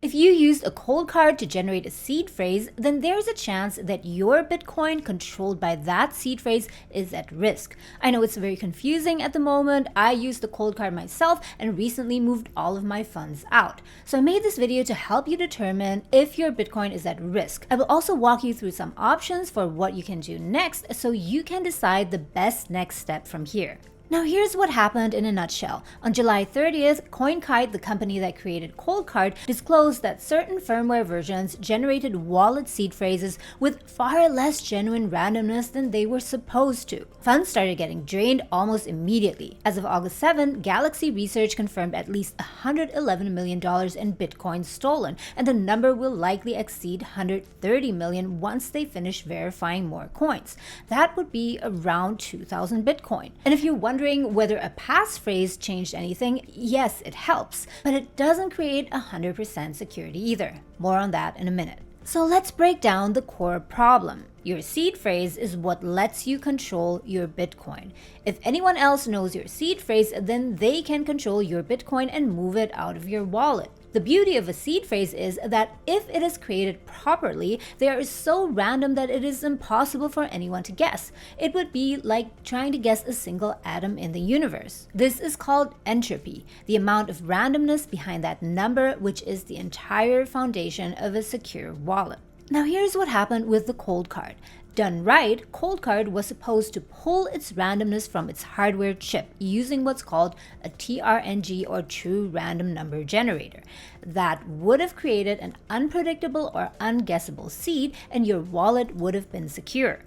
If you used a cold card to generate a seed phrase, then there's a chance that your Bitcoin controlled by that seed phrase is at risk. I know it's very confusing at the moment. I used the cold card myself and recently moved all of my funds out. So I made this video to help you determine if your Bitcoin is at risk. I will also walk you through some options for what you can do next so you can decide the best next step from here. Now here's what happened in a nutshell. On July 30th, ColdCard, the company that created ColdCard, disclosed that certain firmware versions generated wallet seed phrases with far less genuine randomness than they were supposed to. Funds started getting drained almost immediately. As of August 7, Galaxy Research confirmed at least $111 million in Bitcoin stolen, and the number will likely exceed $130 million once they finish verifying more coins. That would be around 2,000 Bitcoin. And if you're wondering whether a passphrase changed anything, yes, it helps, but it doesn't create 100% security either. More on that in a minute. So let's break down the core problem. Your seed phrase is what lets you control your Bitcoin. If anyone else knows your seed phrase, then they can control your Bitcoin and move it out of your wallet. The beauty of a seed phrase is that if it is created properly, they are so random that it is impossible for anyone to guess. It would be like trying to guess a single atom in the universe. This is called entropy, the amount of randomness behind that number, which is the entire foundation of a secure wallet. Now here's what happened with the cold card. Done right, ColdCard was supposed to pull its randomness from its hardware chip using what's called a TRNG or True Random Number Generator. That would have created an unpredictable or unguessable seed, and your wallet would have been secure.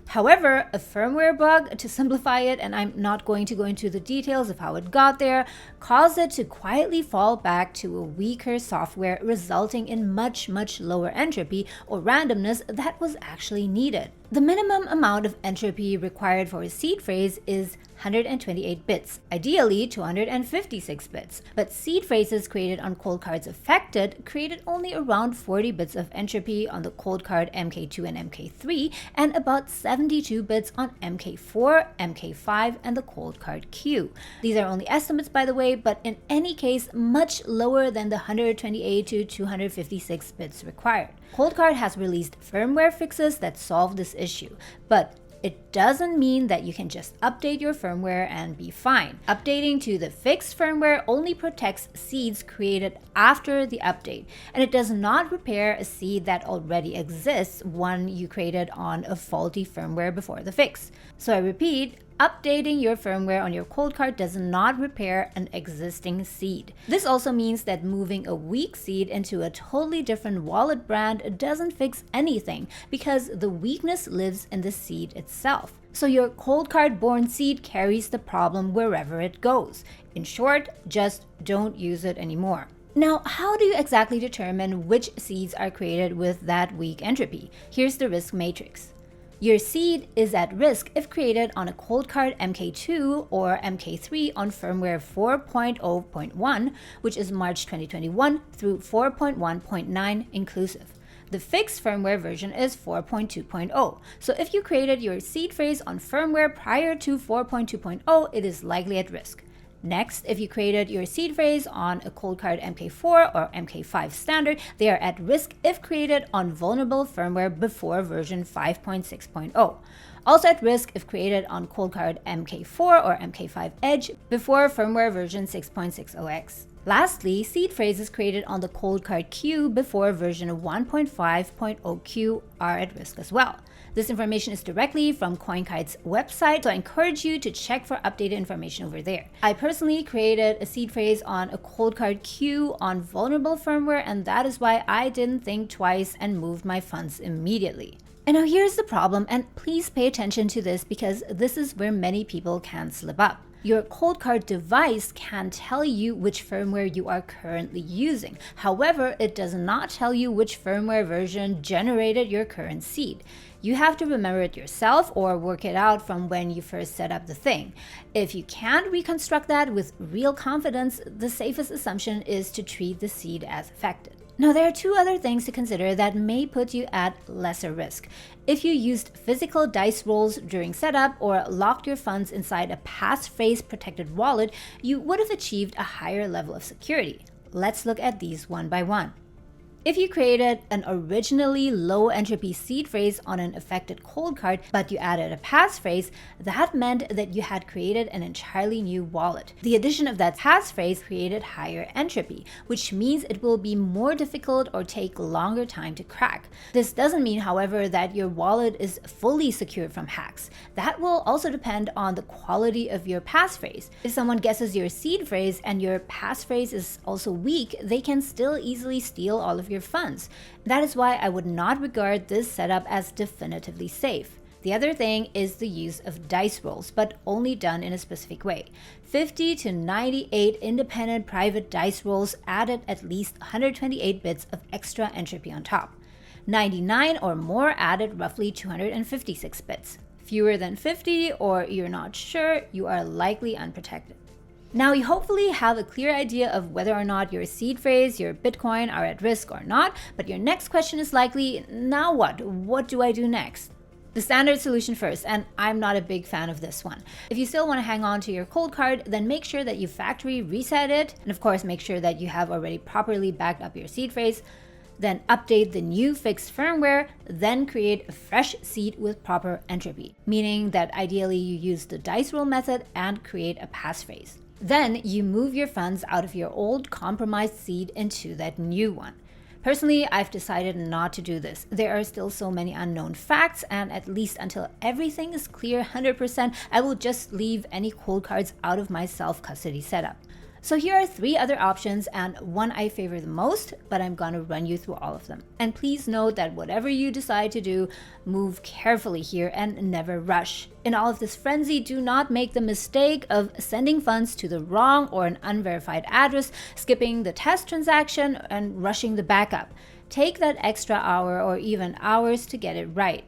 However, a firmware bug, to simplify it, and I'm not going to go into the details of how it got there, caused it to quietly fall back to a weaker software, resulting in much lower entropy or randomness that was actually needed. The minimum amount of entropy required for a seed phrase is 128 bits, ideally 256 bits. But seed phrases created on cold cards affected created only around 40 bits of entropy on the ColdCard MK2 and MK3, and about 72 bits on MK4, MK5, and the ColdCard Q. These are only estimates, by the way, but in any case, much lower than the 128 to 256 bits required. ColdCard has released firmware fixes that solve this issue, but it doesn't mean that you can just update your firmware and be fine. Updating to the fixed firmware only protects seeds created after the update, and it does not repair a seed that already exists, one you created on a faulty firmware before the fix. So I repeat, updating your firmware on your cold card does not repair an existing seed. This also means that moving a weak seed into a totally different wallet brand doesn't fix anything, because the weakness lives in the seed itself. So your cold card born seed carries the problem wherever it goes. In short, just don't use it anymore. Now, how do you exactly determine which seeds are created with that weak entropy? Here's the risk matrix. Your seed is at risk if created on a ColdCard MK2 or MK3 on firmware 4.0.1, which is March 2021 through 4.1.9 inclusive. The fixed firmware version is 4.2.0. So if you created your seed phrase on firmware prior to 4.2.0, it is likely at risk. Next, if you created your seed phrase on a ColdCard MK4 or MK5 standard, they are at risk if created on vulnerable firmware before version 5.6.0. Also at risk if created on ColdCard MK4 or MK5 Edge before firmware version 6.60x. Lastly, seed phrases created on the ColdCard Q before version 1.5.0 Q are at risk as well. This information is directly from CoinKite's website, so I encourage you to check for updated information over there. I personally created a seed phrase on a ColdCard Q on vulnerable firmware, and that is why I didn't think twice and moved my funds immediately. And now here's the problem, and please pay attention to this because this is where many people can slip up. Your ColdCard device can tell you which firmware you are currently using. However, it does not tell you which firmware version generated your current seed. You have to remember it yourself or work it out from when you first set up the thing. If you can't reconstruct that with real confidence, the safest assumption is to treat the seed as affected. Now, there are two other things to consider that may put you at lesser risk. If you used physical dice rolls during setup or locked your funds inside a passphrase protected wallet, you would have achieved a higher level of security. Let's look at these one by one. If you created an originally low entropy seed phrase on an affected cold card, but you added a passphrase, that meant that you had created an entirely new wallet. The addition of that passphrase created higher entropy, which means it will be more difficult or take longer time to crack. This doesn't mean, however, that your wallet is fully secure from hacks. That will also depend on the quality of your passphrase. If someone guesses your seed phrase and your passphrase is also weak, they can still easily steal all of your funds. That is why I would not regard this setup as definitively safe. The other thing is the use of dice rolls, but only done in a specific way. 50 to 98 independent private dice rolls added at least 128 bits of extra entropy on top. 99 or more added roughly 256 bits. Fewer than 50 or you're not sure, you are likely unprotected. Now you hopefully have a clear idea of whether or not your seed phrase, your Bitcoin are at risk or not, but your next question is likely, now what? What do I do next? The standard solution first, and I'm not a big fan of this one. If you still want to hang on to your cold card, then make sure that you factory reset it, and of course make sure that you have already properly backed up your seed phrase. Then update the new fixed firmware, then create a fresh seed with proper entropy, meaning that ideally you use the dice roll method and create a passphrase. Then you move your funds out of your old compromised seed into that new one. Personally, I've decided not to do this. There are still so many unknown facts, and at least until everything is clear 100%, I will just leave any cold cards out of my self-custody setup. So here are 3 other options and one I favor the most, but I'm gonna run you through all of them. And please note that whatever you decide to do, move carefully here and never rush. In all of this frenzy, do not make the mistake of sending funds to the wrong or an unverified address, skipping the test transaction, and rushing the backup. Take that extra hour or even hours to get it right.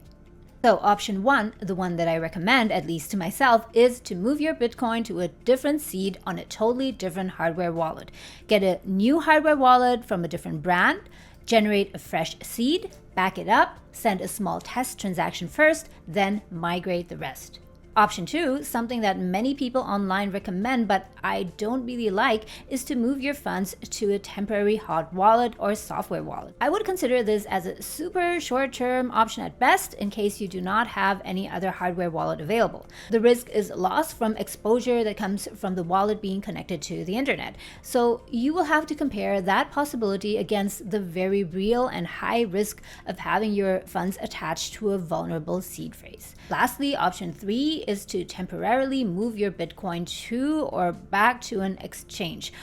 So option 1, the one that I recommend, at least to myself, is to move your Bitcoin to a different seed on a totally different hardware wallet. Get a new hardware wallet from a different brand, generate a fresh seed, back it up, send a small test transaction first, then migrate the rest. Option 2, something that many people online recommend but I don't really like, is to move your funds to a temporary hot wallet or software wallet. I would consider this as a super short-term option at best in case you do not have any other hardware wallet available. The risk is loss from exposure that comes from the wallet being connected to the internet. So you will have to compare that possibility against the very real and high risk of having your funds attached to a vulnerable seed phrase. Lastly, option 3 is to temporarily move your Bitcoin to or back to an exchange.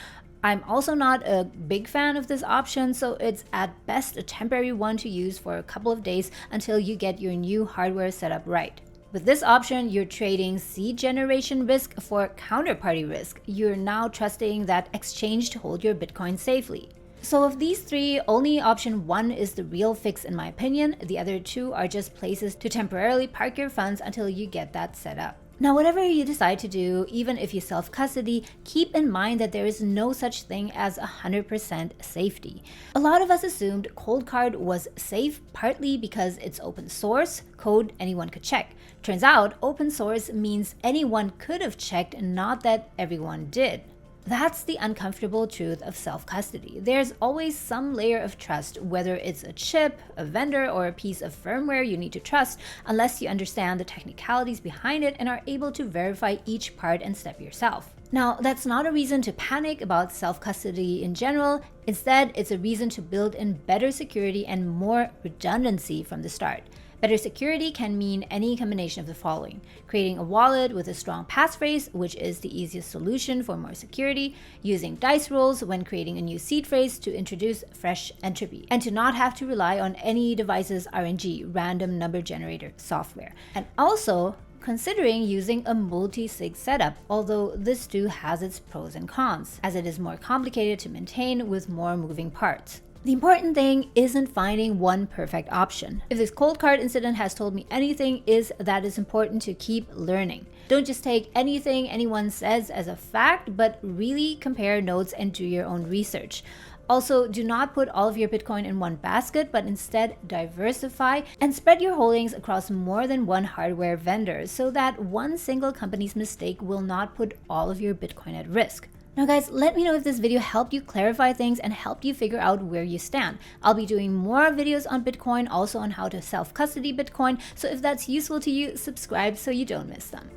I'm also not a big fan of this option, so it's at best a temporary one to use for a couple of days until you get your new hardware set up right. With this option, you're trading seed generation risk for counterparty risk. You're now trusting that exchange to hold your Bitcoin safely. So of these 3, only option 1 is the real fix in my opinion. The other 2 are just places to temporarily park your funds until you get that set up. Now, whatever you decide to do, even if you self-custody, keep in mind that there is no such thing as 100% safety. A lot of us assumed ColdCard was safe partly because it's open source, code anyone could check. Turns out, open source means anyone could have checked, not that everyone did. That's the uncomfortable truth of self-custody. There's always some layer of trust, whether it's a chip, a vendor, or a piece of firmware you need to trust, unless you understand the technicalities behind it and are able to verify each part and step yourself. Now, that's not a reason to panic about self-custody in general. Instead, it's a reason to build in better security and more redundancy from the start. Better security can mean any combination of the following: creating a wallet with a strong passphrase, which is the easiest solution for more security, using dice rolls when creating a new seed phrase to introduce fresh entropy, and to not have to rely on any device's RNG, random number generator software. And also, considering using a multi-sig setup, although this too has its pros and cons, as it is more complicated to maintain with more moving parts. The important thing isn't finding one perfect option. If this cold card incident has told me anything, is that it's important to keep learning. Don't just take anything anyone says as a fact, but really compare notes and do your own research. Also, do not put all of your Bitcoin in one basket, but instead diversify and spread your holdings across more than one hardware vendor so that one single company's mistake will not put all of your Bitcoin at risk. Now guys, let me know if this video helped you clarify things and helped you figure out where you stand. I'll be doing more videos on Bitcoin, also on how to self-custody Bitcoin, so if that's useful to you, subscribe so you don't miss them.